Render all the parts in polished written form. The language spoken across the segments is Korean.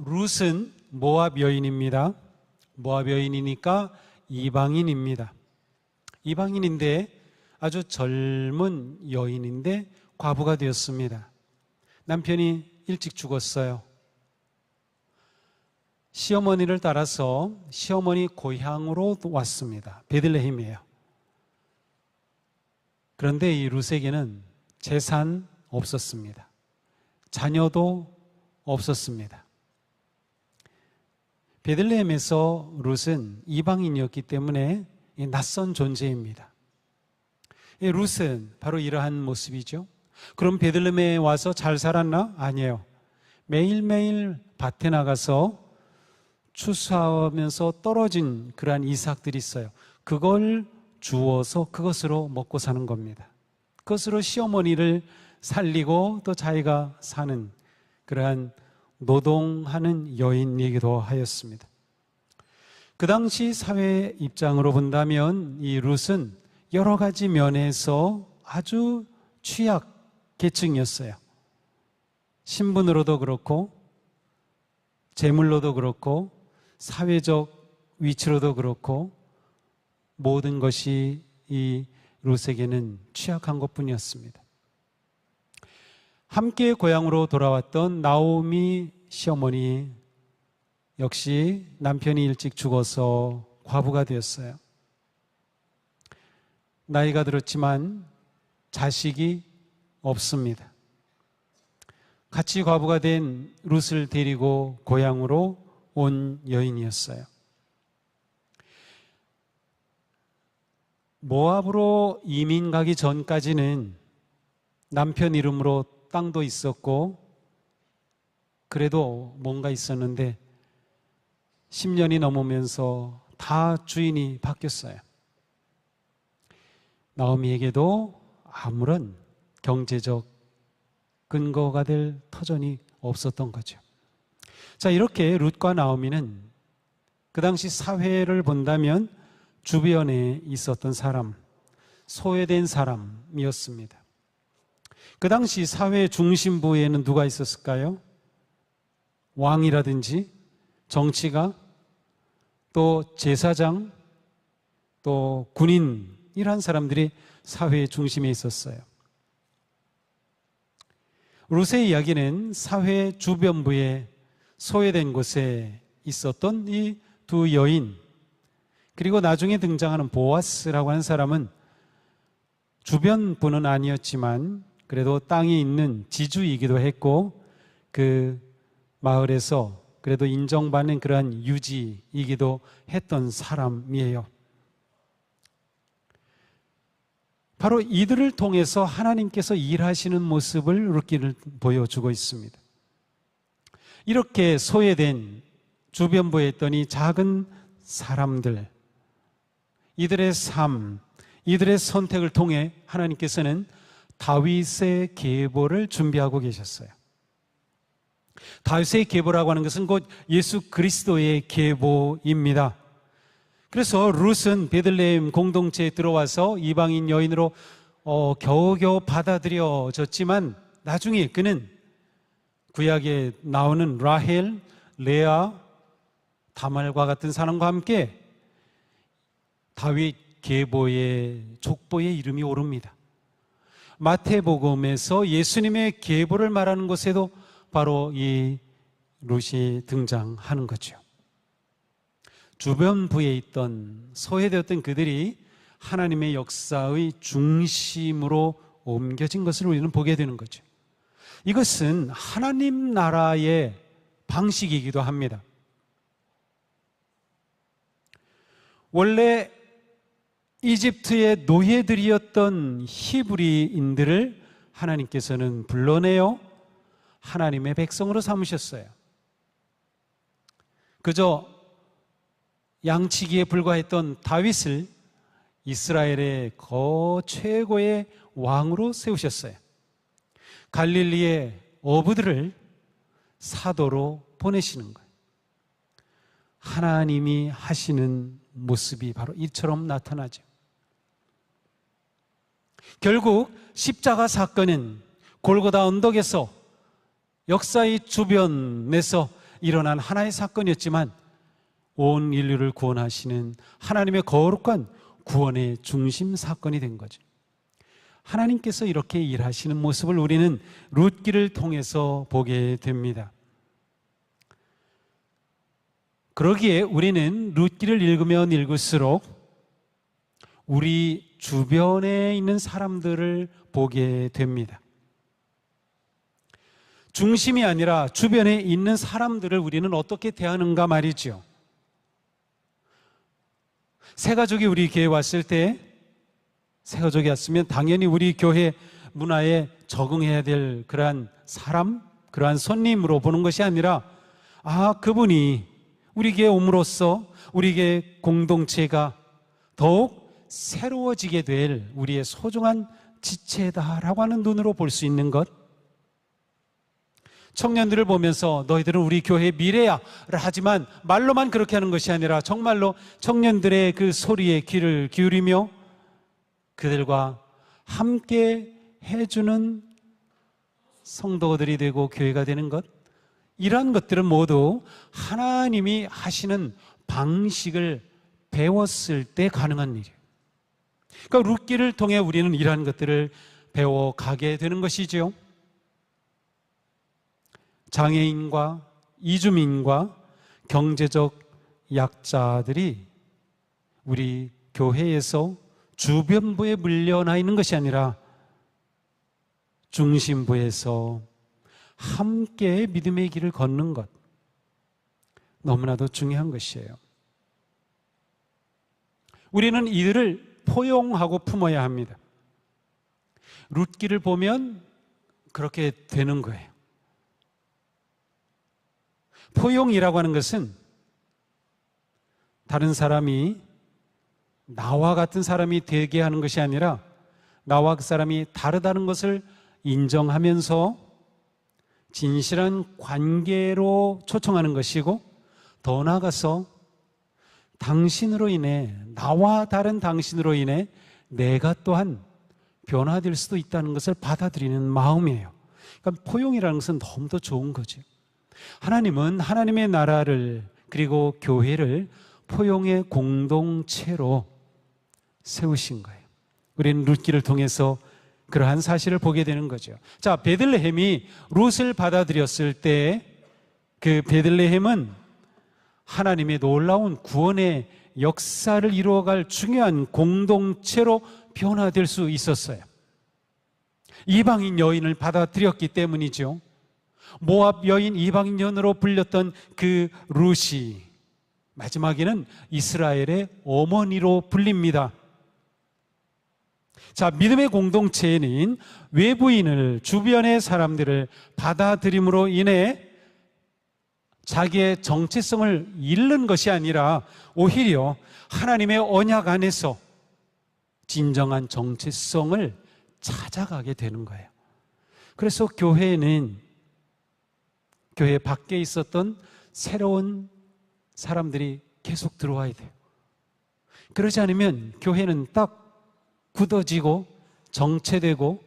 룻은 모압 여인입니다. 모압 여인이니까 이방인입니다. 이방인인데 아주 젊은 여인인데 과부가 되었습니다. 남편이 일찍 죽었어요. 시어머니를 따라서 시어머니 고향으로 왔습니다. 베들레헴이에요. 그런데 이 룻에게는 재산 없었습니다. 자녀도 없었습니다. 베들레헴에서 룻은 이방인이었기 때문에 낯선 존재입니다. 룻은 바로 이러한 모습이죠. 그럼 베들레헴에 와서 잘 살았나? 아니에요. 매일매일 밭에 나가서 추수하면서 떨어진 그러한 이삭들이 있어요. 그걸 주워서 그것으로 먹고 사는 겁니다. 그것으로 시어머니를 살리고 또 자기가 사는 그러한 노동하는 여인이기도 하였습니다. 그 당시 사회 입장으로 본다면 이 룻은 여러 가지 면에서 아주 취약 계층이었어요. 신분으로도 그렇고 재물로도 그렇고 사회적 위치로도 그렇고 모든 것이 이 룻에게는 취약한 것뿐이었습니다. 함께 고향으로 돌아왔던 나오미 시어머니 역시 남편이 일찍 죽어서 과부가 되었어요. 나이가 들었지만 자식이 없습니다. 같이 과부가 된 룻을 데리고 고향으로 온 여인이었어요. 모압으로 이민 가기 전까지는 남편 이름으로 땅도 있었고 그래도 뭔가 있었는데 10년이 넘으면서 다 주인이 바뀌었어요. 나오미에게도 아무런 경제적 근거가 될 터전이 없었던 거죠. 자, 이렇게 룻과 나오미는 그 당시 사회를 본다면 주변에 있었던 사람, 소외된 사람이었습니다. 그 당시 사회 중심부에는 누가 있었을까요? 왕이라든지 정치가, 또 제사장, 또 군인, 이런 사람들이 사회의 중심에 있었어요. 룻의 이야기는 사회 주변부에 소외된 곳에 있었던 이 두 여인, 그리고 나중에 등장하는 보아스라고 하는 사람은 주변부는 아니었지만 그래도 땅에 있는 지주이기도 했고 그 마을에서 그래도 인정받는 그러한 유지이기도 했던 사람이에요. 바로 이들을 통해서 하나님께서 일하시는 모습을 룻기를 보여주고 있습니다. 이렇게 소외된 주변부에 있던 이 작은 사람들, 이들의 삶, 이들의 선택을 통해 하나님께서는 다윗의 계보를 준비하고 계셨어요. 다윗의 계보라고 하는 것은 곧 예수 그리스도의 계보입니다. 그래서 룻은 베들레헴 공동체에 들어와서 이방인 여인으로 겨우겨우 받아들여졌지만 나중에 그는 구약에 나오는 라헬, 레아, 다말과 같은 사람과 함께 다윗 계보의 족보의 이름이 오릅니다. 마태복음에서 예수님의 계보를 말하는 곳에도 바로 이 룻이 등장하는 거죠. 주변부에 있던 소외되었던 그들이 하나님의 역사의 중심으로 옮겨진 것을 우리는 보게 되는 거죠. 이것은 하나님 나라의 방식이기도 합니다. 원래 이집트의 노예들이었던 히브리인들을 하나님께서는 불러내어 하나님의 백성으로 삼으셨어요. 그저 양치기에 불과했던 다윗을 이스라엘의 최고의 왕으로 세우셨어요. 갈릴리의 어부들을 사도로 보내시는 거예요. 하나님이 하시는 모습이 바로 이처럼 나타나죠. 결국 십자가 사건은 골고다 언덕에서 역사의 주변에서 일어난 하나의 사건이었지만 온 인류를 구원하시는 하나님의 거룩한 구원의 중심 사건이 된 거죠. 하나님께서 이렇게 일하시는 모습을 우리는 룻기를 통해서 보게 됩니다. 그러기에 우리는 룻기를 읽으면 읽을수록 우리 주변에 있는 사람들을 보게 됩니다. 중심이 아니라 주변에 있는 사람들을 우리는 어떻게 대하는가 말이죠. 새가족이 우리 교회에 왔을 때, 새가족이 왔으면 당연히 우리 교회 문화에 적응해야 될 그러한 사람, 그러한 손님으로 보는 것이 아니라, 그분이 우리 교회에 옴으로써 우리 교회 공동체가 더욱 새로워지게 될 우리의 소중한 지체다라고 하는 눈으로 볼 수 있는 것. 청년들을 보면서 너희들은 우리 교회의 미래야 하지만 말로만 그렇게 하는 것이 아니라 정말로 청년들의 그 소리에 귀를 기울이며 그들과 함께 해주는 성도들이 되고 교회가 되는 것, 이러한 것들은 모두 하나님이 하시는 방식을 배웠을 때 가능한 일이에요. 그러니까 룻기를 통해 우리는 이러한 것들을 배워가게 되는 것이죠. 장애인과 이주민과 경제적 약자들이 우리 교회에서 주변부에 물려나 있는 것이 아니라 중심부에서 함께 믿음의 길을 걷는 것, 너무나도 중요한 것이에요. 우리는 이들을 포용하고 품어야 합니다. 룻기를 보면 그렇게 되는 거예요. 포용이라고 하는 것은 다른 사람이 나와 같은 사람이 되게 하는 것이 아니라 나와 그 사람이 다르다는 것을 인정하면서 진실한 관계로 초청하는 것이고, 더 나아가서 당신으로 인해, 나와 다른 당신으로 인해 내가 또한 변화될 수도 있다는 것을 받아들이는 마음이에요. 그러니까 포용이라는 것은 너무도 좋은 거죠. 하나님은 하나님의 나라를, 그리고 교회를 포용의 공동체로 세우신 거예요. 우리는 룻기를 통해서 그러한 사실을 보게 되는 거죠. 자, 베들레헴이 룻을 받아들였을 때 그 베들레헴은 하나님의 놀라운 구원의 역사를 이루어갈 중요한 공동체로 변화될 수 있었어요. 이방인 여인을 받아들였기 때문이죠. 모압 여인, 이방인 여인으로 불렸던 그 룻이 마지막에는 이스라엘의 어머니로 불립니다. 자, 믿음의 공동체는 외부인을, 주변의 사람들을 받아들임으로 인해 자기의 정체성을 잃는 것이 아니라 오히려 하나님의 언약 안에서 진정한 정체성을 찾아가게 되는 거예요. 그래서 교회는 교회 밖에 있었던 새로운 사람들이 계속 들어와야 돼요. 그러지 않으면 교회는 딱 굳어지고 정체되고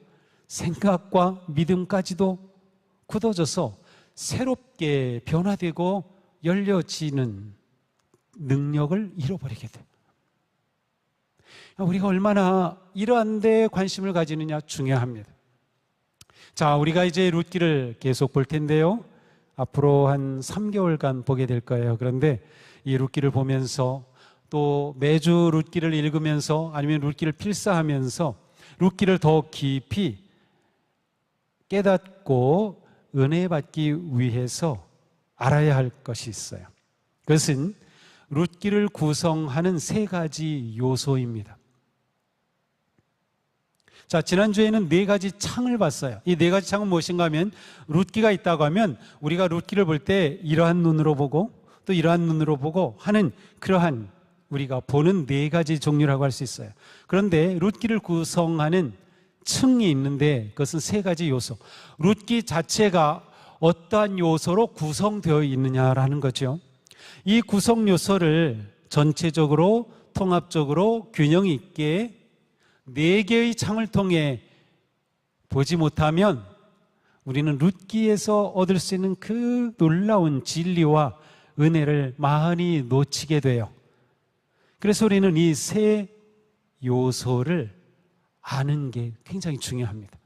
생각과 믿음까지도 굳어져서 새롭게 변화되고 열려지는 능력을 잃어버리게 돼요. 우리가 얼마나 이러한 데에 관심을 가지느냐 중요합니다. 자, 우리가 이제 룻기를 계속 볼 텐데요. 앞으로 한 3개월간 보게 될 거예요. 그런데 이 룻기를 보면서 또 매주 룻기를 읽으면서 아니면 룻기를 필사하면서 룻기를 더 깊이 깨닫고 은혜 받기 위해서 알아야 할 것이 있어요. 그것은 룻기를 구성하는 3가지 요소입니다. 자, 지난주에는 4가지 창을 봤어요. 이 4가지 창은 무엇인가 하면, 룻기가 있다고 하면 우리가 룻기를 볼 때 이러한 눈으로 보고 또 이러한 눈으로 보고 하는 그러한 우리가 보는 4가지 종류라고 할 수 있어요. 그런데 룻기를 구성하는 층이 있는데 그것은 3가지 요소. 룻기 자체가 어떠한 요소로 구성되어 있느냐라는 거죠. 이 구성 요소를 전체적으로 통합적으로 균형 있게 4개의 창을 통해 보지 못하면 우리는 룻기에서 얻을 수 있는 그 놀라운 진리와 은혜를 많이 놓치게 돼요. 그래서 우리는 이 세 요소를 아는 게 굉장히 중요합니다.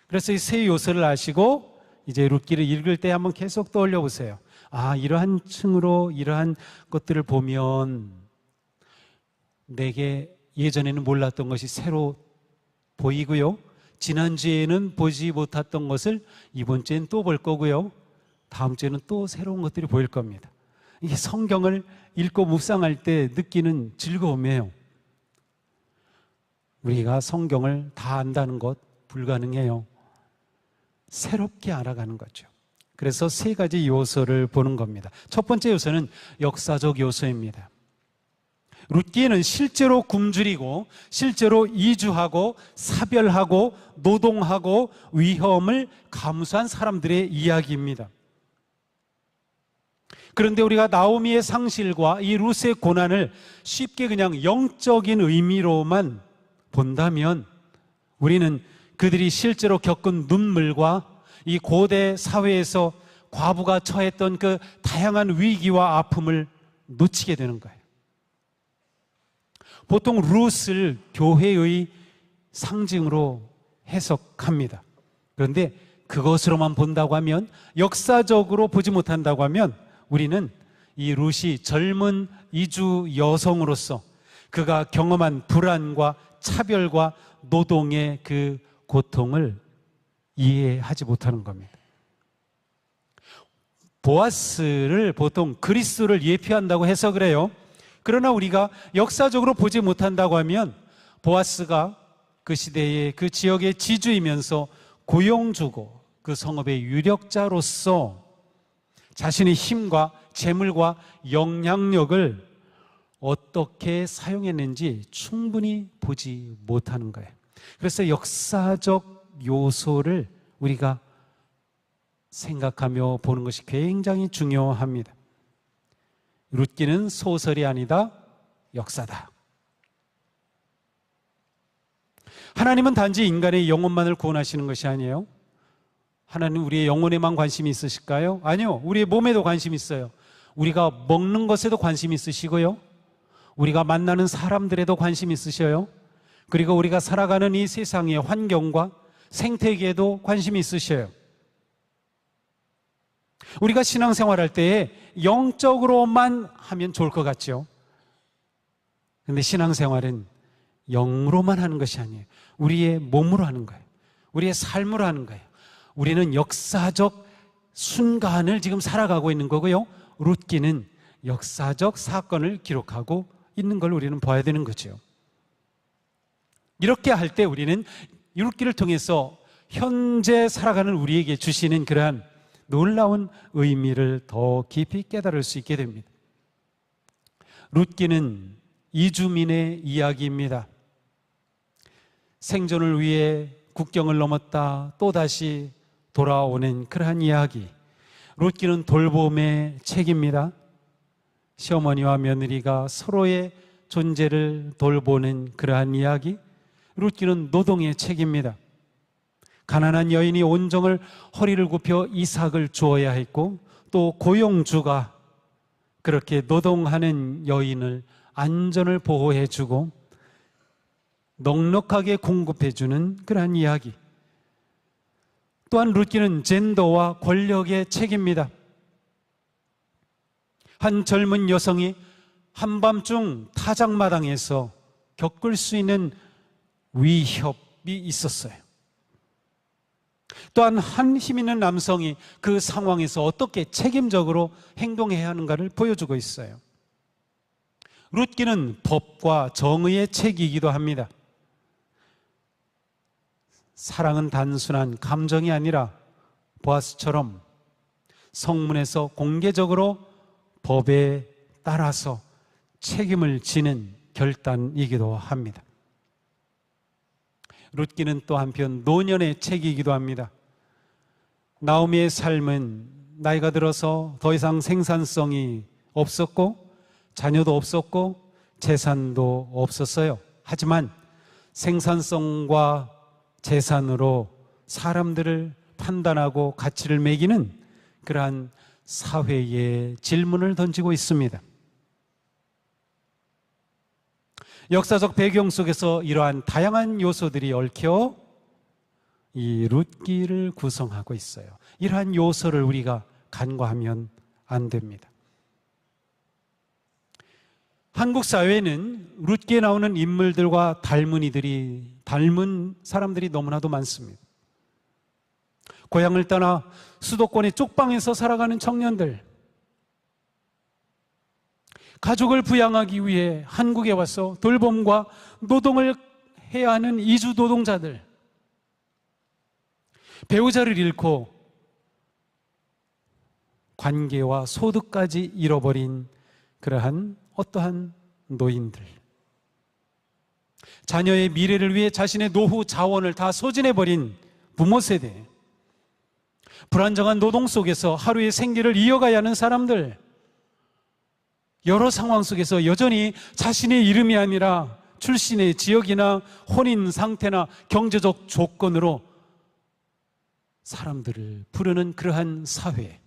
그래서 이 세 요소를 아시고 이제 룻기를 읽을 때 한번 계속 떠올려 보세요. 아, 이러한 층으로 이러한 것들을 보면 내게 예전에는 몰랐던 것이 새로 보이고요, 지난주에는 보지 못했던 것을 이번 주에는 또 볼 거고요, 다음 주에는 또 새로운 것들이 보일 겁니다. 이게 성경을 읽고 묵상할 때 느끼는 즐거움이에요. 우리가 성경을 다 안다는 것 불가능해요. 새롭게 알아가는 거죠. 그래서 세 가지 요소를 보는 겁니다. 첫 번째 요소는 역사적 요소입니다. 룻기에는 실제로 굶주리고 실제로 이주하고 사별하고 노동하고 위험을 감수한 사람들의 이야기입니다. 그런데 우리가 나오미의 상실과 이 룻의 고난을 쉽게 그냥 영적인 의미로만 본다면 우리는 그들이 실제로 겪은 눈물과 이 고대 사회에서 과부가 처했던 그 다양한 위기와 아픔을 놓치게 되는 거예요. 보통 룻을 교회의 상징으로 해석합니다. 그런데 그것으로만 본다고 하면, 역사적으로 보지 못한다고 하면 우리는 이 룻이 젊은 이주 여성으로서 그가 경험한 불안과 차별과 노동의 그 고통을 이해하지 못하는 겁니다. 보아스를 보통 그리스도를 예표한다고 해석을 해요. 그러나 우리가 역사적으로 보지 못한다고 하면 보아스가 그 시대의 그 지역의 지주이면서 고용주고 그 성읍의 유력자로서 자신의 힘과 재물과 영향력을 어떻게 사용했는지 충분히 보지 못하는 거예요. 그래서 역사적 요소를 우리가 생각하며 보는 것이 굉장히 중요합니다. 룻기는 소설이 아니다, 역사다. 하나님은 단지 인간의 영혼만을 구원하시는 것이 아니에요. 하나님 우리의 영혼에만 관심이 있으실까요? 아니요, 우리의 몸에도 관심이 있어요. 우리가 먹는 것에도 관심이 있으시고요, 우리가 만나는 사람들에도 관심이 있으셔요. 그리고 우리가 살아가는 이 세상의 환경과 생태계에도 관심이 있으셔요. 우리가 신앙생활할 때에 영적으로만 하면 좋을 것 같죠. 그런데 신앙생활은 영으로만 하는 것이 아니에요. 우리의 몸으로 하는 거예요. 우리의 삶으로 하는 거예요. 우리는 역사적 순간을 지금 살아가고 있는 거고요, 룻기는 역사적 사건을 기록하고 있는 걸 우리는 봐야 되는 거죠. 이렇게 할 때 우리는 룻기를 통해서 현재 살아가는 우리에게 주시는 그러한 놀라운 의미를 더 깊이 깨달을 수 있게 됩니다. 룻기는 이주민의 이야기입니다. 생존을 위해 국경을 넘었다 또다시 돌아오는 그러한 이야기. 룻기는 돌봄의 책입니다. 시어머니와 며느리가 서로의 존재를 돌보는 그러한 이야기. 룻기는 노동의 책입니다. 가난한 여인이 온종일 허리를 굽혀 이삭을 주어야 했고, 또 고용주가 그렇게 노동하는 여인을 안전을 보호해주고 넉넉하게 공급해주는 그러한 이야기. 또한 룻기는 젠더와 권력의 책입니다. 한 젊은 여성이 한밤중 타작마당에서 겪을 수 있는 위협이 있었어요. 또한 한 힘 있는 남성이 그 상황에서 어떻게 책임적으로 행동해야 하는가를 보여주고 있어요. 룻기는 법과 정의의 책이기도 합니다. 사랑은 단순한 감정이 아니라 보아스처럼 성문에서 공개적으로 법에 따라서 책임을 지는 결단이기도 합니다. 룻기는 또 한편 노년의 책이기도 합니다. 나오미의 삶은 나이가 들어서 더 이상 생산성이 없었고 자녀도 없었고 재산도 없었어요. 하지만 생산성과 재산으로 사람들을 판단하고 가치를 매기는 그러한 사회에 질문을 던지고 있습니다. 역사적 배경 속에서 이러한 다양한 요소들이 얽혀 이 룻기를 구성하고 있어요. 이러한 요소를 우리가 간과하면 안 됩니다. 한국 사회에는 룻기에 나오는 인물들과 닮은 사람들이 너무나도 많습니다. 고향을 떠나 수도권의 쪽방에서 살아가는 청년들, 가족을 부양하기 위해 한국에 와서 돌봄과 노동을 해야 하는 이주 노동자들, 배우자를 잃고 관계와 소득까지 잃어버린 그러한 어떠한 노인들, 자녀의 미래를 위해 자신의 노후 자원을 다 소진해버린 부모 세대, 불안정한 노동 속에서 하루의 생계를 이어가야 하는 사람들, 여러 상황 속에서 여전히 자신의 이름이 아니라 출신의 지역이나 혼인 상태나 경제적 조건으로 사람들을 부르는 그러한 사회,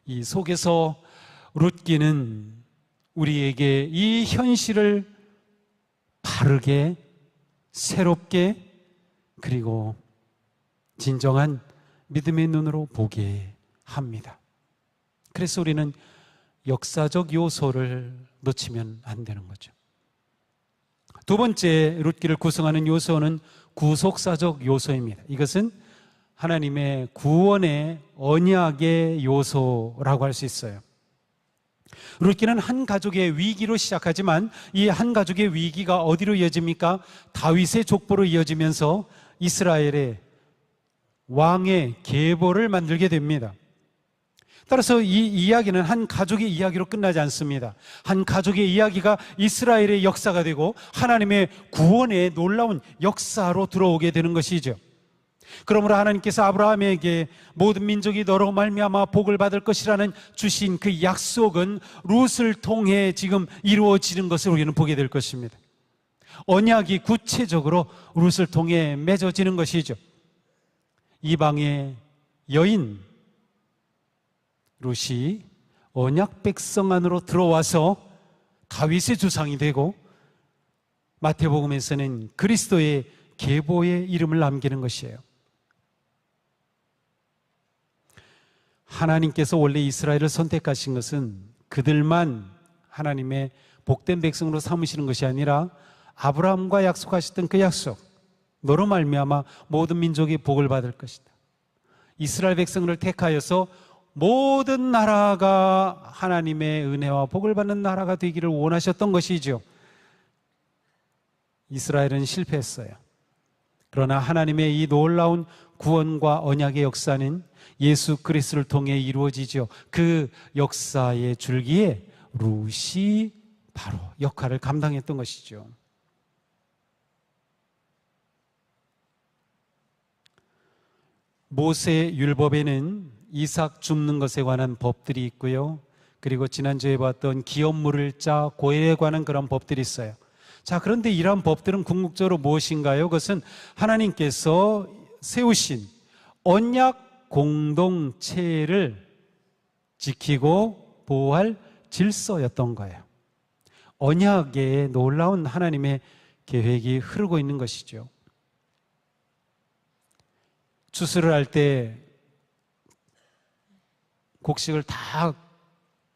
이 속에서 룻기는 우리에게 이 현실을 바르게, 새롭게, 그리고 진정한 믿음의 눈으로 보게 합니다. 그래서 우리는 역사적 요소를 놓치면 안 되는 거죠. 두 번째 룻기를 구성하는 요소는 구속사적 요소입니다. 이것은 하나님의 구원의 언약의 요소라고 할 수 있어요. 룻기는 한 가족의 위기로 시작하지만 이 한 가족의 위기가 어디로 이어집니까? 다윗의 족보로 이어지면서 이스라엘의 왕의 계보를 만들게 됩니다. 따라서 이 이야기는 한 가족의 이야기로 끝나지 않습니다. 한 가족의 이야기가 이스라엘의 역사가 되고 하나님의 구원의 놀라운 역사로 들어오게 되는 것이죠. 그러므로 하나님께서 아브라함에게 모든 민족이 너로 말미암아 복을 받을 것이라는 주신 그 약속은 룻을 통해 지금 이루어지는 것을 우리는 보게 될 것입니다. 언약이 구체적으로 룻을 통해 맺어지는 것이죠. 이방의 여인 룻이 언약 백성 안으로 들어와서 다윗의 조상이 되고 마태복음에서는 그리스도의 계보의 이름을 남기는 것이에요. 하나님께서 원래 이스라엘을 선택하신 것은 그들만 하나님의 복된 백성으로 삼으시는 것이 아니라 아브라함과 약속하셨던 그 약속, 너로 말미암아 모든 민족이 복을 받을 것이다. 이스라엘 백성을 택하여서 모든 나라가 하나님의 은혜와 복을 받는 나라가 되기를 원하셨던 것이죠. 이스라엘은 실패했어요. 그러나 하나님의 이 놀라운 구원과 언약의 역사는 예수 그리스도를 통해 이루어지죠. 그 역사의 줄기에 룻이 바로 역할을 감당했던 것이죠. 모세 율법에는 이삭 줍는 것에 관한 법들이 있고요. 그리고 지난주에 봤던 기업물을 짜 고해에 관한 그런 법들이 있어요. 자, 그런데 이러한 법들은 궁극적으로 무엇인가요? 그것은 하나님께서 세우신 언약 공동체를 지키고 보호할 질서였던 거예요. 언약에 놀라운 하나님의 계획이 흐르고 있는 것이죠. 추수를 할 때 곡식을 다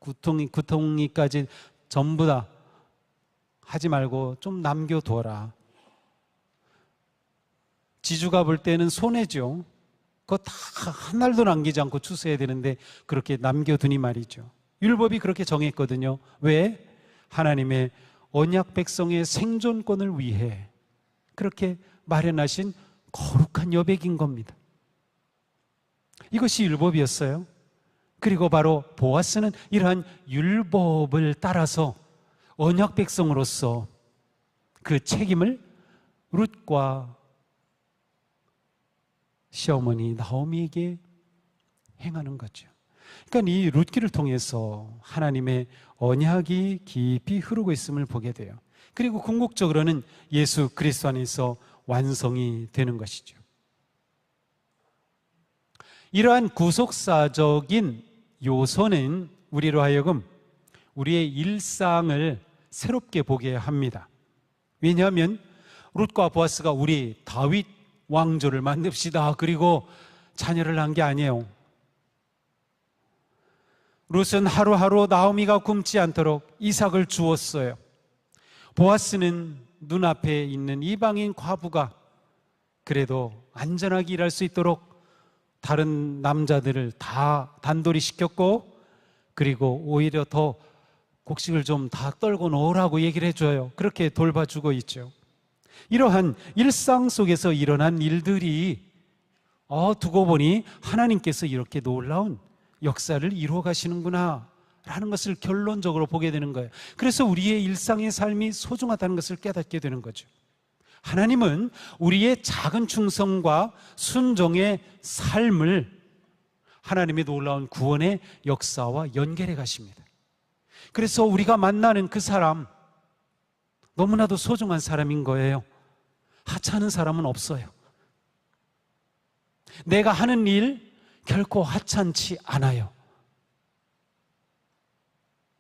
구덩이까지 전부 다 하지 말고 좀 남겨둬라. 지주가 볼 때는 손해죠. 그거 다 한 알도 남기지 않고 추수해야 되는데 그렇게 남겨두니 말이죠. 율법이 그렇게 정했거든요. 왜? 하나님의 언약 백성의 생존권을 위해 그렇게 마련하신 거룩한 여백인 겁니다. 이것이 율법이었어요. 그리고 바로 보아스는 이러한 율법을 따라서 언약 백성으로서 그 책임을 룻과 시어머니 나오미에게 행하는 거죠. 그러니까 이 룻기를 통해서 하나님의 언약이 깊이 흐르고 있음을 보게 돼요. 그리고 궁극적으로는 예수 그리스도 안에서 완성이 되는 것이죠. 이러한 구속사적인 요소는 우리로 하여금 우리의 일상을 새롭게 보게 합니다. 왜냐하면 룻과 보아스가 우리 다윗 왕조를 만듭시다 그리고 자녀를 낳은 게 아니에요. 룻은 하루하루 나오미가 굶지 않도록 이삭을 주었어요. 보아스는 눈앞에 있는 이방인 과부가 그래도 안전하게 일할 수 있도록 다른 남자들을 다 단돌이 시켰고, 그리고 오히려 더 곡식을 좀 다 떨고 놓으라고 얘기를 해줘요. 그렇게 돌봐주고 있죠. 이러한 일상 속에서 일어난 일들이 두고 보니 하나님께서 이렇게 놀라운 역사를 이루어 가시는구나 라는 것을 결론적으로 보게 되는 거예요. 그래서 우리의 일상의 삶이 소중하다는 것을 깨닫게 되는 거죠. 하나님은 우리의 작은 충성과 순종의 삶을 하나님의 놀라운 구원의 역사와 연결해 가십니다. 그래서 우리가 만나는 그 사람, 너무나도 소중한 사람인 거예요. 하찮은 사람은 없어요. 내가 하는 일 결코 하찮지 않아요.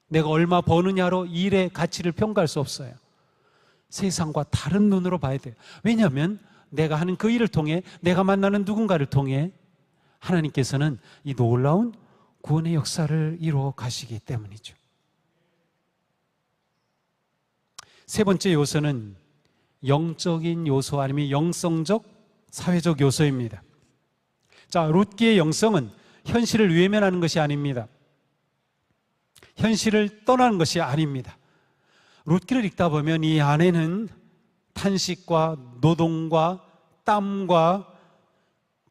내가 얼마 버느냐로 일의 가치를 평가할 수 없어요. 세상과 다른 눈으로 봐야 돼요. 왜냐하면 내가 하는 그 일을 통해, 내가 만나는 누군가를 통해 하나님께서는 이 놀라운 구원의 역사를 이루어 가시기 때문이죠. 세 번째 요소는 영적인 요소 아니면 영성적, 사회적 요소입니다. 자, 룻기의 영성은 현실을 외면하는 것이 아닙니다. 현실을 떠나는 것이 아닙니다. 룻기를 읽다 보면 이 안에는 탄식과 노동과 땀과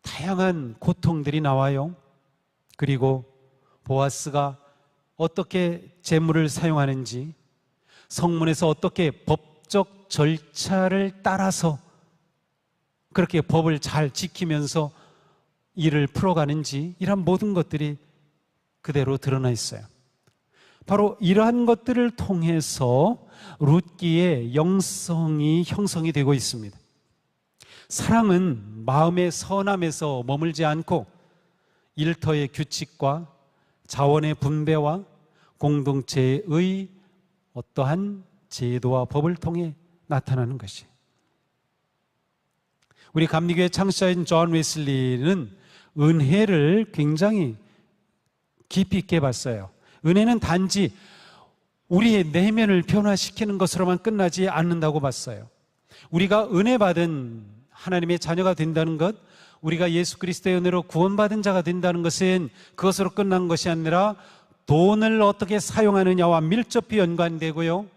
다양한 고통들이 나와요. 그리고 보아스가 어떻게 재물을 사용하는지, 성문에서 어떻게 법적 절차를 따라서 그렇게 법을 잘 지키면서 일을 풀어가는지, 이런 모든 것들이 그대로 드러나 있어요. 바로 이러한 것들을 통해서 룻기의 영성이 형성이 되고 있습니다. 사랑은 마음의 선함에서 머물지 않고 일터의 규칙과 자원의 분배와 공동체의 어떠한 제도와 법을 통해 나타나는 것이. 우리 감리교회 창시자인 존 웨슬리는 은혜를 굉장히 깊이 있게 봤어요. 은혜는 단지 우리의 내면을 변화시키는 것으로만 끝나지 않는다고 봤어요. 우리가 은혜 받은 하나님의 자녀가 된다는 것, 우리가 예수 그리스도의 은혜로 구원받은 자가 된다는 것은 그것으로 끝난 것이 아니라 돈을 어떻게 사용하느냐와 밀접히 연관되고요,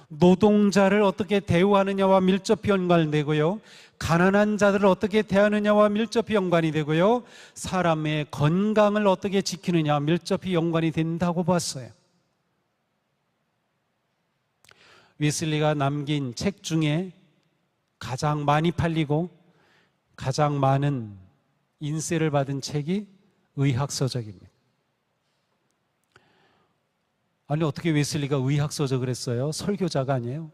노동자를 어떻게 대우하느냐와 밀접히 연관되고요, 가난한 자들을 어떻게 대하느냐와 밀접히 연관이 되고요, 사람의 건강을 어떻게 지키느냐와 밀접히 연관이 된다고 봤어요. 웨슬리가 남긴 책 중에 가장 많이 팔리고 가장 많은 인쇄를 받은 책이 의학서적입니다. 아니, 어떻게 웨슬리가 의학서적을 했어요? 설교자가 아니에요.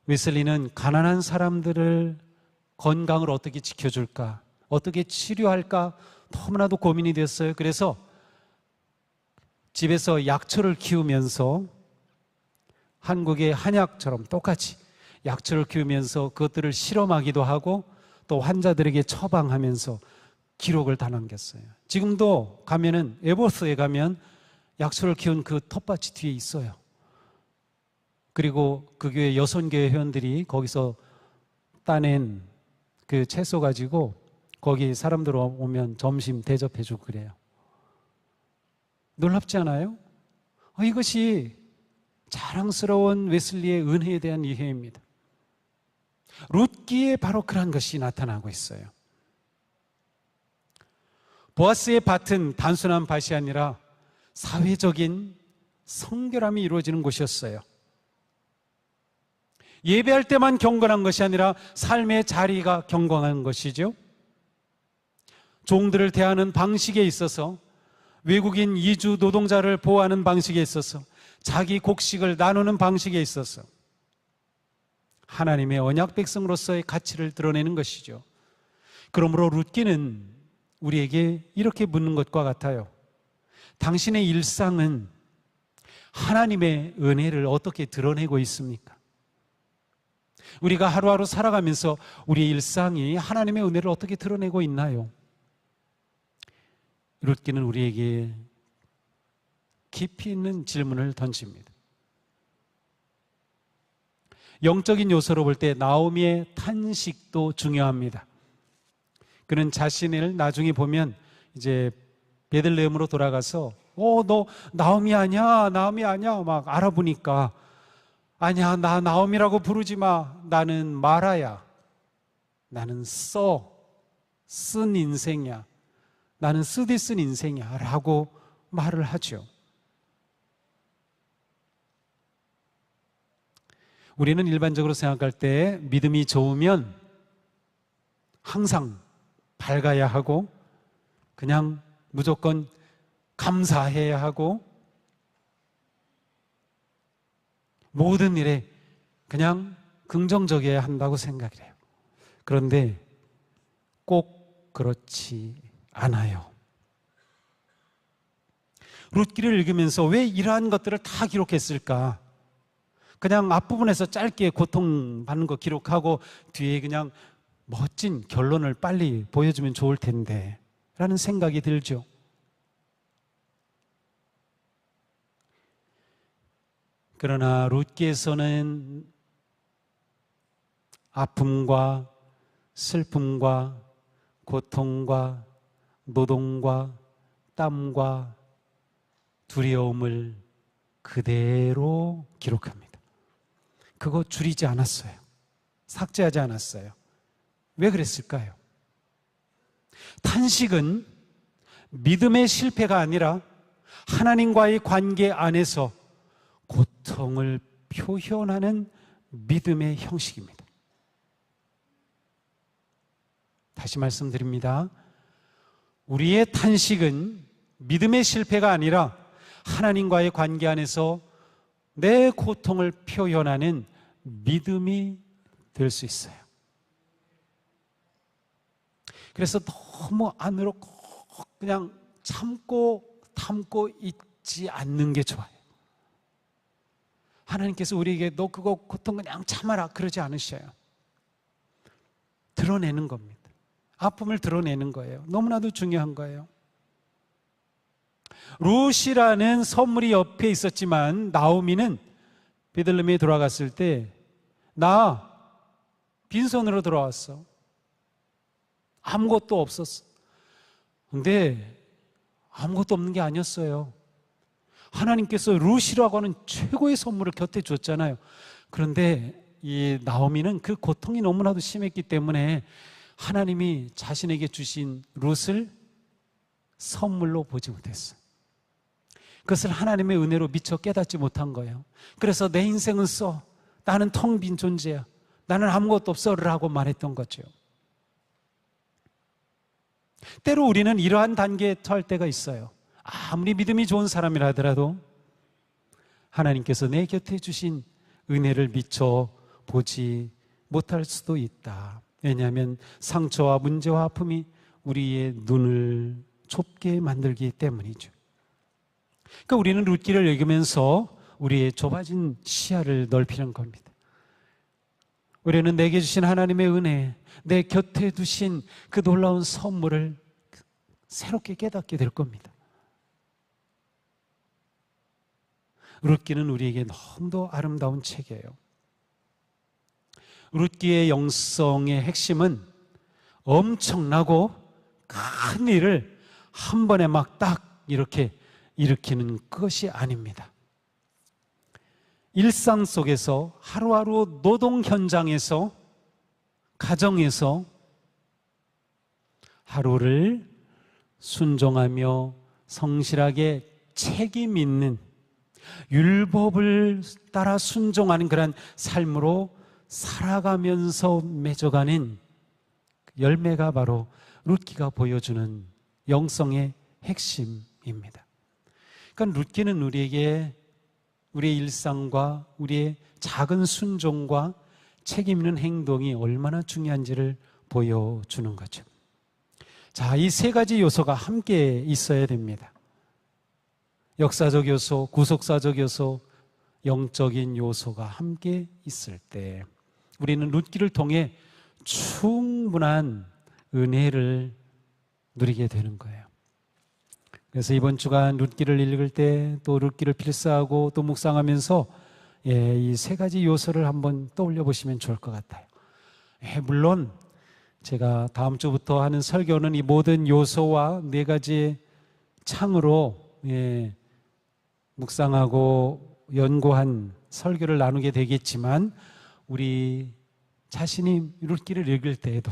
웨슬리는 가난한 사람들을 건강을 어떻게 지켜줄까, 어떻게 치료할까 너무나도 고민이 됐어요. 그래서 집에서 약초를 키우면서 한국의 한약처럼 똑같이 약초를 키우면서 그것들을 실험하기도 하고 또 환자들에게 처방하면서 기록을 다 남겼어요. 지금도 가면은 에버스에 가면 약초를 키운 그 텃밭이 뒤에 있어요. 그리고 그 교회 여선교회 회원들이 거기서 따낸 그 채소 가지고 거기 사람들 오면 점심 대접해주고 그래요. 놀랍지 않아요? 이것이 자랑스러운 웨슬리의 은혜에 대한 이해입니다. 룻기에 바로 그런 것이 나타나고 있어요. 보아스의 밭은 단순한 밭이 아니라 사회적인 성결함이 이루어지는 곳이었어요. 예배할 때만 경건한 것이 아니라 삶의 자리가 경건한 것이죠. 종들을 대하는 방식에 있어서, 외국인 이주 노동자를 보호하는 방식에 있어서, 자기 곡식을 나누는 방식에 있어서 하나님의 언약 백성으로서의 가치를 드러내는 것이죠. 그러므로 룻기는 우리에게 이렇게 묻는 것과 같아요. 당신의 일상은 하나님의 은혜를 어떻게 드러내고 있습니까? 우리가 하루하루 살아가면서 우리의 일상이 하나님의 은혜를 어떻게 드러내고 있나요? 룻기는 우리에게 깊이 있는 질문을 던집니다. 영적인 요소로 볼 때 나오미의 탄식도 중요합니다. 그는 자신을 나중에 보면 이제 베들레헴으로 돌아가서 너 나오미 아니야? 나오미 아니야? 막 알아보니까 아니야, 나 나오미라고 부르지 마. 나는 마라야. 나는 쓴 인생이야. 나는 쓰디 쓴 인생이야 라고 말을 하죠. 우리는 일반적으로 생각할 때 믿음이 좋으면 항상 밝아야 하고 그냥 무조건 감사해야 하고 모든 일에 그냥 긍정적이어야 한다고 생각을 해요. 그런데 꼭 그렇지 않아요. 룻기를 읽으면서 왜 이러한 것들을 다 기록했을까? 그냥 앞부분에서 짧게 고통받는 거 기록하고 뒤에 그냥 멋진 결론을 빨리 보여주면 좋을 텐데 라는 생각이 들죠. 그러나 룻기에서는 아픔과 슬픔과 고통과 노동과 땀과 두려움을 그대로 기록합니다. 그거 줄이지 않았어요. 삭제하지 않았어요. 왜 그랬을까요? 탄식은 믿음의 실패가 아니라 하나님과의 관계 안에서 고통을 표현하는 믿음의 형식입니다. 다시 말씀드립니다. 우리의 탄식은 믿음의 실패가 아니라 하나님과의 관계 안에서 내 고통을 표현하는 믿음이 될 수 있어요. 그래서 너무 안으로 꼭 그냥 참고 있지 않는 게 좋아요. 하나님께서 우리에게 너 그거 고통 그냥 참아라 그러지 않으셔요. 드러내는 겁니다. 아픔을 드러내는 거예요. 너무나도 중요한 거예요. 룻이라는 선물이 옆에 있었지만 나오미는 베들레헴에 돌아갔을 때 나 빈손으로 돌아왔어. 아무것도 없었어. 근데 아무것도 없는 게 아니었어요. 하나님께서 룻이라고 하는 최고의 선물을 곁에 줬잖아요. 그런데 이 나오미는 그 고통이 너무나도 심했기 때문에 하나님이 자신에게 주신 룻을 선물로 보지 못했어요. 그것을 하나님의 은혜로 미처 깨닫지 못한 거예요. 그래서 내 인생은 나는 텅 빈 존재야. 나는 아무것도 없어라고 말했던 거죠. 때로 우리는 이러한 단계에 처할 때가 있어요. 아무리 믿음이 좋은 사람이라 하더라도 하나님께서 내 곁에 주신 은혜를 미처 보지 못할 수도 있다. 왜냐하면 상처와 문제와 아픔이 우리의 눈을 좁게 만들기 때문이죠. 그러니까 우리는 룻기를 읽으면서 우리의 좁아진 시야를 넓히는 겁니다. 우리는 내게 주신 하나님의 은혜, 내 곁에 두신 그 놀라운 선물을 새롭게 깨닫게 될 겁니다. 룻기는 우리에게 너무도 아름다운 책이에요. 룻기의 영성의 핵심은 엄청나고 큰 일을 한 번에 막 딱 이렇게 일으키는 것이 아닙니다. 일상 속에서 하루하루 노동 현장에서 가정에서 하루를 순종하며 성실하게 책임 있는 율법을 따라 순종하는 그런 삶으로 살아가면서 맺어가는 열매가 바로 룻기가 보여주는 영성의 핵심입니다. 그러니까 룻기는 우리에게 우리의 일상과 우리의 작은 순종과 책임 있는 행동이 얼마나 중요한지를 보여주는 거죠. 자, 이 세 가지 요소가 함께 있어야 됩니다. 역사적 요소, 구속사적 요소, 영적인 요소가 함께 있을 때 우리는 룻기를 통해 충분한 은혜를 누리게 되는 거예요. 그래서 이번 주간 룻기를 읽을 때 또 룻기를 필사하고 또 묵상하면서 이 세 가지 요소를 한번 떠올려 보시면 좋을 것 같아요. 물론 제가 다음 주부터 하는 설교는 이 모든 요소와 네 가지 창으로 묵상하고 연구한 설교를 나누게 되겠지만 우리 자신이 룻기를 읽을 때에도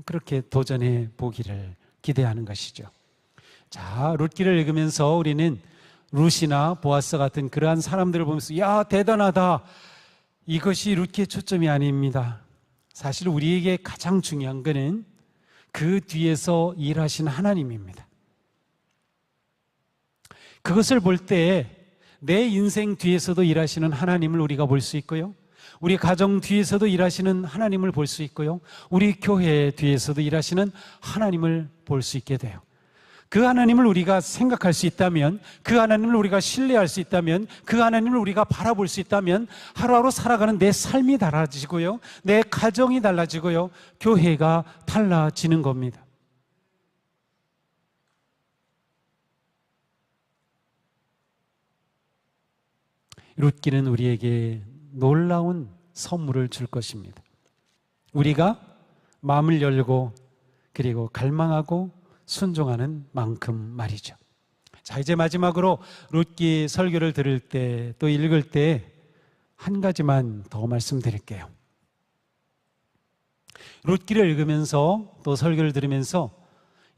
그렇게 도전해 보기를 기대하는 것이죠. 자, 룻기를 읽으면서 우리는 룻이나 보아스 같은 그러한 사람들을 보면서 야, 대단하다. 이것이 룻기의 초점이 아닙니다. 사실 우리에게 가장 중요한 것은 그 뒤에서 일하신 하나님입니다. 그것을 볼 때 내 인생 뒤에서도 일하시는 하나님을 우리가 볼 수 있고요, 우리 가정 뒤에서도 일하시는 하나님을 볼 수 있고요, 우리 교회 뒤에서도 일하시는 하나님을 볼 수 있게 돼요. 그 하나님을 우리가 생각할 수 있다면, 그 하나님을 우리가 신뢰할 수 있다면, 그 하나님을 우리가 바라볼 수 있다면 하루하루 살아가는 내 삶이 달라지고요, 내 가정이 달라지고요, 교회가 달라지는 겁니다. 룻기는 우리에게 놀라운 선물을 줄 것입니다. 우리가 마음을 열고 그리고 갈망하고 순종하는 만큼 말이죠. 자, 이제 마지막으로 룻기 설교를 들을 때 또 읽을 때 한 가지만 더 말씀드릴게요. 룻기를 읽으면서 또 설교를 들으면서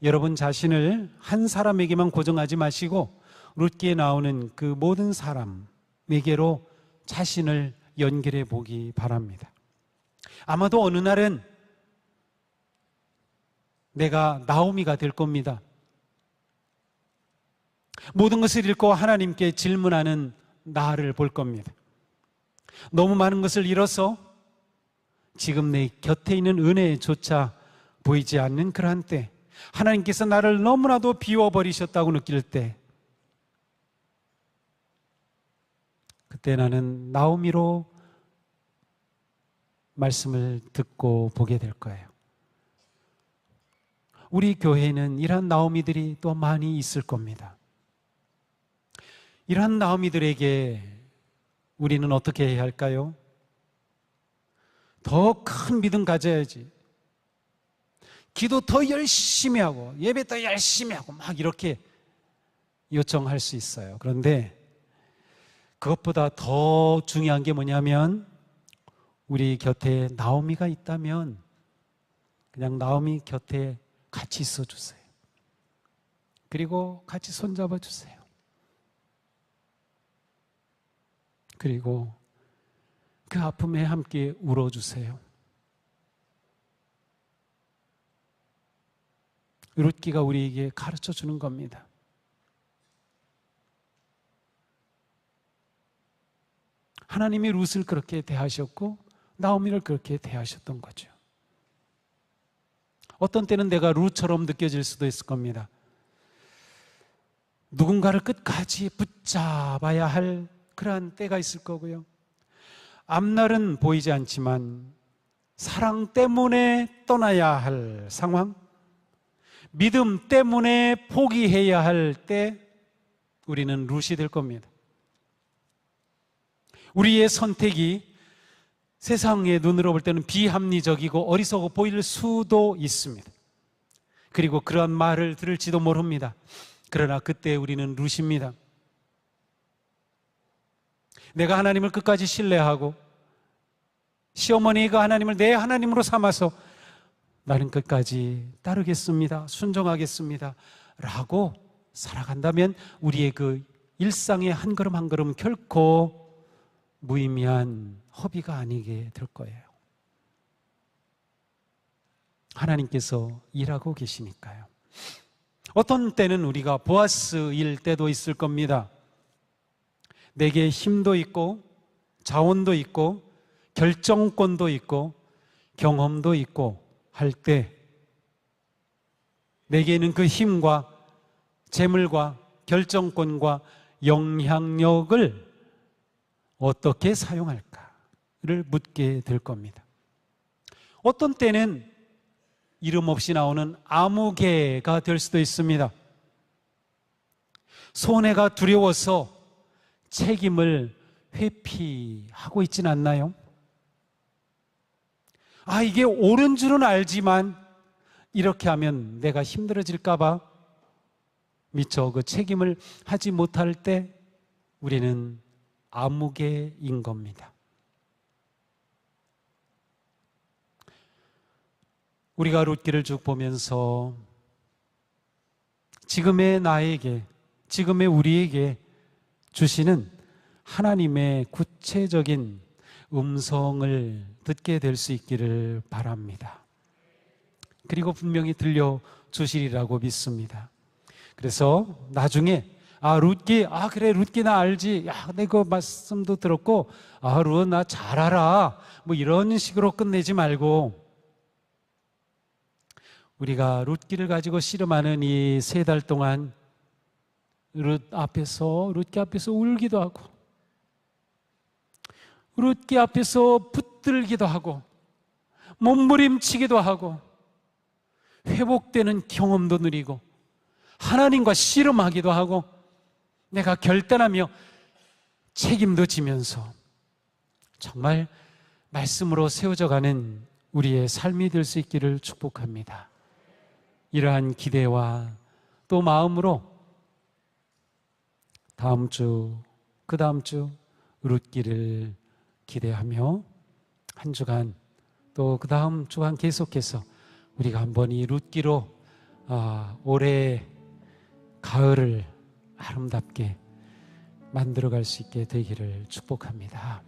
여러분 자신을 한 사람에게만 고정하지 마시고 룻기에 나오는 그 모든 사람에게로 자신을 연결해 보기 바랍니다. 아마도 어느 날은 내가 나오미가 될 겁니다. 모든 것을 잃고 하나님께 질문하는 나를 볼 겁니다. 너무 많은 것을 잃어서 지금 내 곁에 있는 은혜조차 보이지 않는 그러한 때, 하나님께서 나를 너무나도 비워버리셨다고 느낄 때, 그때 나는 나오미로 말씀을 듣고 보게 될 거예요. 우리 교회에는 이러한 나오미들이 또 많이 있을 겁니다. 이러한 나오미들에게 우리는 어떻게 해야 할까요? 더 큰 믿음 가져야지. 기도 더 열심히 하고 예배 더 열심히 하고 막 이렇게 요청할 수 있어요. 그런데 그것보다 더 중요한 게 뭐냐면 우리 곁에 나오미가 있다면 그냥 나오미 곁에 같이 있어 주세요. 그리고 같이 손잡아 주세요. 그리고 그 아픔에 함께 울어주세요. 룻기가 우리에게 가르쳐 주는 겁니다. 하나님이 룻을 그렇게 대하셨고 나오미를 그렇게 대하셨던 거죠. 어떤 때는 내가 룻처럼 느껴질 수도 있을 겁니다. 누군가를 끝까지 붙잡아야 할 그러한 때가 있을 거고요, 앞날은 보이지 않지만 사랑 때문에 떠나야 할 상황, 믿음 때문에 포기해야 할 때 우리는 룻이 될 겁니다. 우리의 선택이 세상의 눈으로 볼 때는 비합리적이고 어리석어 보일 수도 있습니다. 그리고 그러한 말을 들을지도 모릅니다. 그러나 그때 우리는 룻입니다. 내가 하나님을 끝까지 신뢰하고 시어머니가 하나님을 내 하나님으로 삼아서 나는 끝까지 따르겠습니다, 순종하겠습니다 라고 살아간다면 우리의 그 일상의 한 걸음 한 걸음 결코 무의미한 허비가 아니게 될 거예요. 하나님께서 일하고 계시니까요. 어떤 때는 우리가 보아스일 때도 있을 겁니다. 내게 힘도 있고 자원도 있고 결정권도 있고 경험도 있고 할 때 내게는 그 힘과 재물과 결정권과 영향력을 어떻게 사용할까를 묻게 될 겁니다. 어떤 때는 이름 없이 나오는 아무개가 될 수도 있습니다. 손해가 두려워서 책임을 회피하고 있진 않나요? 이게 옳은 줄은 알지만 이렇게 하면 내가 힘들어질까 봐 미처 그 책임을 하지 못할 때 우리는 아무개인 겁니다. 우리가 룻기를 쭉 보면서 지금의 나에게, 지금의 우리에게 주시는 하나님의 구체적인 음성을 듣게 될 수 있기를 바랍니다. 그리고 분명히 들려주시리라고 믿습니다. 그래서 나중에 룻기, 그래 룻기 나 알지, 내가 그 말씀도 들었고 룻 나 잘 알아, 뭐 이런 식으로 끝내지 말고 우리가 룻기를 가지고 씨름하는 이 3달 동안 룻기 앞에서 울기도 하고 룻기 앞에서 붙들기도 하고 몸부림치기도 하고 회복되는 경험도 누리고 하나님과 씨름하기도 하고 내가 결단하며 책임도 지면서 정말 말씀으로 세워져 가는 우리의 삶이 될 수 있기를 축복합니다. 이러한 기대와 또 마음으로 다음 주, 그 다음 주 룻기를 기대하며 한 주간 또 그 다음 주간 계속해서 우리가 한번 이 룻기로 올해 가을을 아름답게 만들어갈 수 있게 되기를 축복합니다.